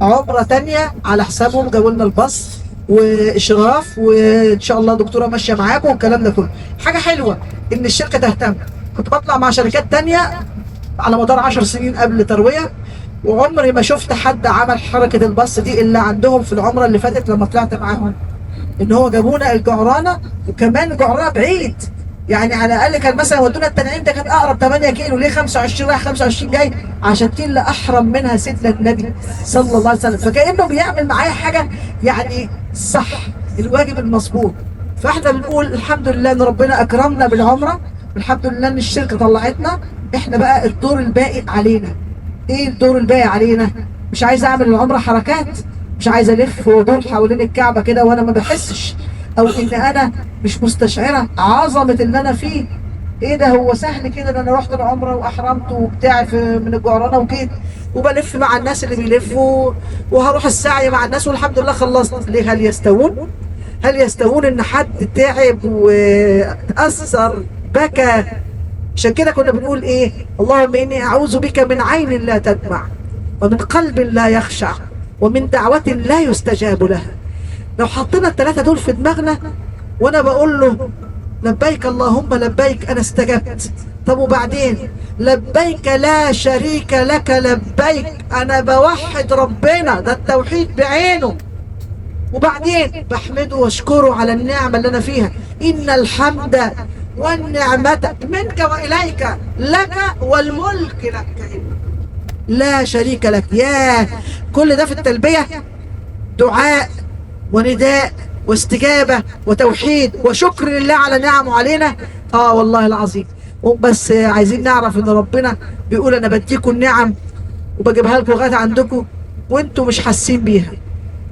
عمرة تانية على حسابهم، جابوا لنا الباص واشراف، وان شاء الله دكتوره ماشيه معاكم والكلام ده كله. حاجه حلوه ان الشركه تهتم. كنت بطلع مع شركات تانية على مدار 10 سنين قبل ترويه، وعمري ما شفت حد عمل حركه الباص دي الا عندهم في العمره اللي فاتت لما طلعت معاهم. ان هو جابونا الجعرانه، وكمان الجعرانه بعيد. يعني على الاقل كان مثلا ودونا التنعيم، ده كان اقرب 8 كيلو، ليه 25 رايح 25 جاي؟ عشان دي اللي احرم منها سيدنا النبي صلى الله عليه وسلم. فكانه بيعمل معايا حاجه يعني صح، الواجب المظبوط. فاحنا بنقول الحمد لله ان ربنا اكرمنا بالعمره، والحمد لله ان الشركه طلعتنا. احنا بقى الدور الباقي علينا. ايه الدور الباقي علينا؟ مش عايز اعمل العمره حركات، مش عايز الف وادور حوالين الكعبه كده وانا ما بحسش، او ان انا مش مستشعره عظمه اللي انا فيه. ايه ده، هو سهل كده؟ ده انا رحت العمره واحرمت وبتاع من الجعرانه وكده، وبلف مع الناس اللي بيلفوا، وهروح السعي مع الناس والحمد لله خلصت. ليه؟ هل يستوون؟ هل يستوون ان حد تعب وتاثر، بكى؟ عشان كده كنا بنقول ايه؟ اللهم اني اعوذ بك من عين لا تدمع، ومن قلب لا يخشع، ومن دعوة لا يستجاب لها. لو حطينا الثلاثة دول في دماغنا، وانا بقول له لبيك اللهم لبيك، انا استجبت. طب وبعدين؟ لبيك لا شريك لك لبيك، انا بوحد ربنا، ده التوحيد بعينه. وبعدين بحمده واشكره على النعمة اللي انا فيها. ان الحمد والنعمة منك واليك، لك والملك لك، لا شريك لك. يا كل ده في التلبية، دعاء ونداء واستجابة وتوحيد وشكر لله على نعمه علينا. اه والله العظيم. بس عايزين نعرف ان ربنا بيقول انا بديكم النعم وبجيبها لكم لغايه عندكم وانتم مش حاسين بيها.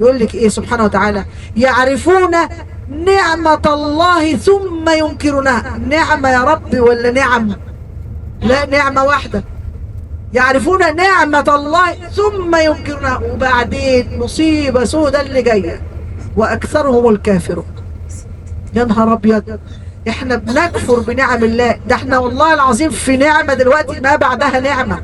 يقول لك ايه سبحانه وتعالى؟ يعرفون نعمة الله ثم ينكرونها. نعمة يا رب ولا نعم؟ لا، نعمة واحدة. يعرفون نعمة الله ثم ينكرونها، وبعدين مصيبة سودة اللي جاية، وأكثرهم الكافرون. يا نهار أبيض، احنا بنكفر بنعم الله. ده احنا والله العظيم في نعمة دلوقتي ما بعدها نعمة.